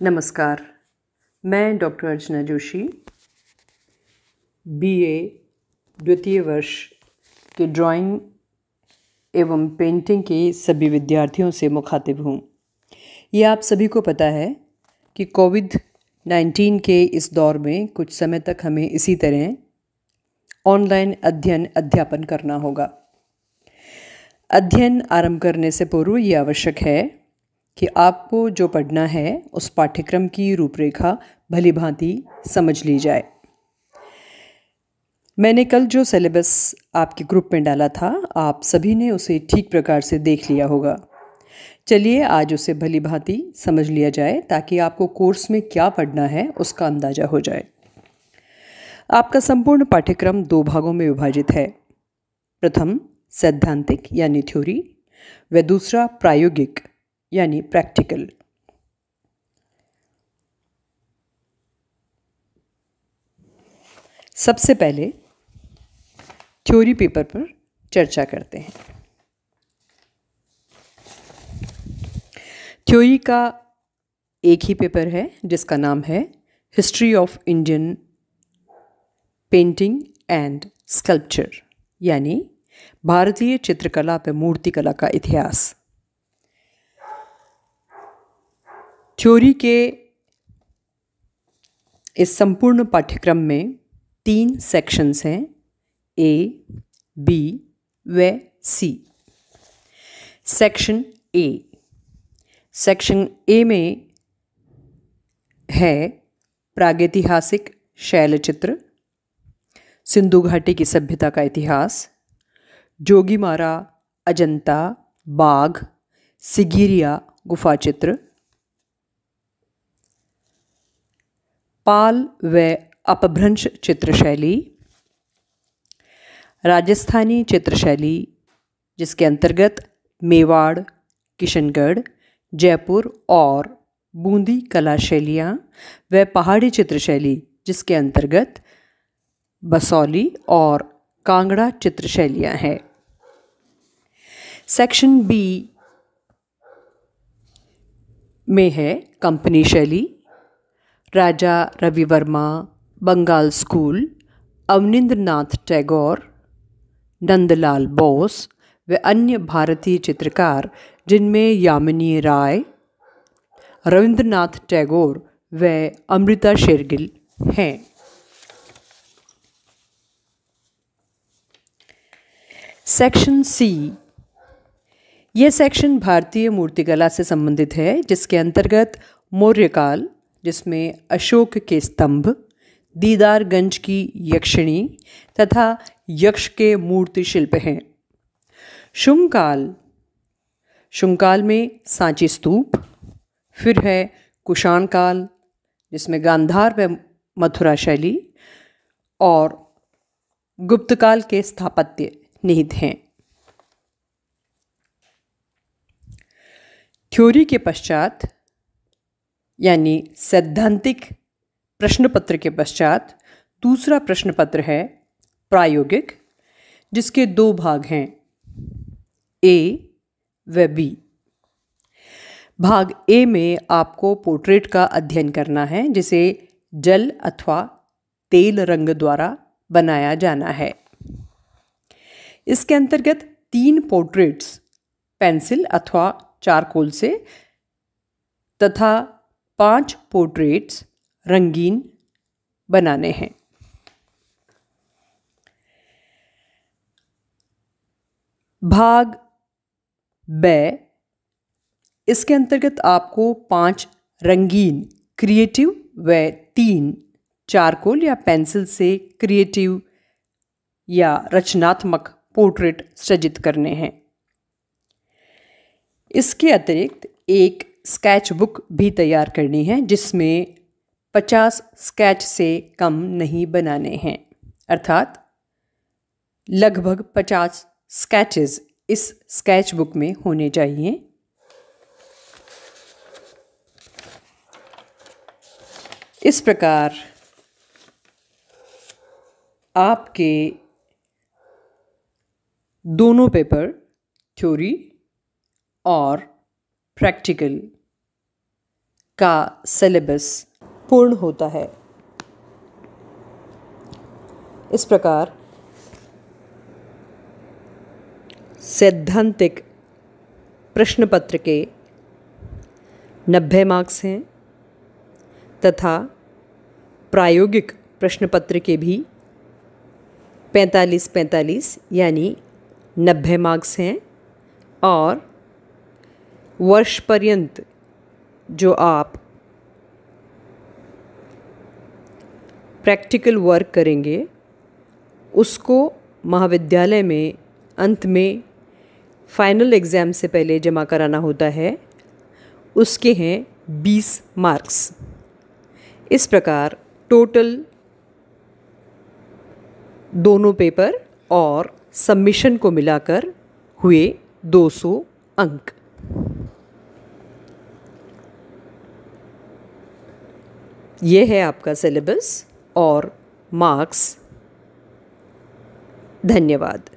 नमस्कार। मैं डॉक्टर अर्चना जोशी बीए द्वितीय वर्ष के ड्राइंग एवं पेंटिंग के सभी विद्यार्थियों से मुखातिब हूँ। ये आप सभी को पता है कि कोविड-19 के इस दौर में कुछ समय तक हमें इसी तरह ऑनलाइन अध्ययन करना होगा। अध्ययन आरंभ करने से पूर्व ये आवश्यक है कि आपको जो पढ़ना है उस पाठ्यक्रम की रूपरेखा भलीभांति समझ ली जाए। मैंने कल जो सिलेबस आपके ग्रुप में डाला था, आप सभी ने उसे ठीक प्रकार से देख लिया होगा। चलिए आज उसे भलीभांति समझ लिया जाए ताकि आपको कोर्स में क्या पढ़ना है उसका अंदाजा हो जाए। आपका संपूर्ण पाठ्यक्रम 2 भागों में विभाजित है। प्रथम सैद्धांतिक यानी थ्योरी व दूसरा प्रायोगिक यानी प्रैक्टिकल। सबसे पहले थ्योरी पेपर पर चर्चा करते हैं। थ्योरी का एक ही पेपर है जिसका नाम है history of Indian painting and sculpture यानी भारतीय चित्रकला व मूर्तिकला का इतिहास। थ्योरी के इस संपूर्ण पाठ्यक्रम में 3 सेक्शंस हैं, ए, बी व सी। सेक्शन ए में है प्रागैतिहासिक शैलचित्र, सिंधु घाटी की सभ्यता का इतिहास, जोगीमारा, अजंता, बाघ, सिगिरिया गुफा चित्र, पाल व अपभ्रंश चित्रशैली, राजस्थानी चित्रशैली जिसके अंतर्गत मेवाड़, किशनगढ़, जयपुर और बूंदी कला शैलियाँ व पहाड़ी चित्रशैली जिसके अंतर्गत बसौली और कांगड़ा चित्रशैलियाँ हैं। सेक्शन बी में है कंपनी शैली, राजा रवि वर्मा, बंगाल स्कूल, अवनींद्रनाथ टैगोर, नंदलाल बोस व अन्य भारतीय चित्रकार जिनमें यामिनी राय, रविंद्रनाथ टैगोर व अमृता शेरगिल हैं। सेक्शन सी, यह सेक्शन भारतीय मूर्तिकला से संबंधित है जिसके अंतर्गत मौर्यकाल जिसमें अशोक के स्तंभ, दीदारगंज की यक्षिणी तथा यक्ष के मूर्ति शिल्प हैं। शुंग काल में सांची स्तूप, फिर है कुषाण काल जिसमें गांधार व मथुरा शैली और गुप्त काल के स्थापत्य निहित हैं। थ्योरी के पश्चात यानी सैद्धांतिक प्रश्नपत्र के पश्चात दूसरा प्रश्नपत्र है प्रायोगिक जिसके 2 भाग हैं, ए व बी। भाग ए में आपको पोर्ट्रेट का अध्ययन करना है जिसे जल अथवा तेल रंग द्वारा बनाया जाना है। इसके अंतर्गत 3 पोर्ट्रेट्स पेंसिल अथवा चारकोल से तथा 5 पोर्ट्रेट्स रंगीन बनाने हैं। भाग ब, इसके अंतर्गत आपको 5 रंगीन क्रिएटिव व 3 चारकोल या पेंसिल से क्रिएटिव या रचनात्मक पोर्ट्रेट सृजित करने हैं। इसके अतिरिक्त एक स्केच बुक भी तैयार करनी है जिसमें 50 स्केच से कम नहीं बनाने हैं, अर्थात लगभग 50 स्केचेस इस स्केच बुक में होने चाहिए। इस प्रकार आपके दोनों पेपर थ्योरी और प्रैक्टिकल का सिलेबस पूर्ण होता है। इस प्रकार सैद्धांतिक प्रश्न पत्र के 90 मार्क्स हैं तथा प्रायोगिक प्रश्न पत्र के भी 45-45 यानी 90 मार्क्स हैं। और वर्ष पर्यंत जो आप प्रैक्टिकल वर्क करेंगे उसको महाविद्यालय में अंत में फाइनल एग्ज़ाम से पहले जमा कराना होता है। उसके हैं 20 मार्क्स। इस प्रकार टोटल दोनों पेपर और सबमिशन को मिलाकर हुए 200 अंक। ये है आपका सिलेबस और मार्क्स। धन्यवाद।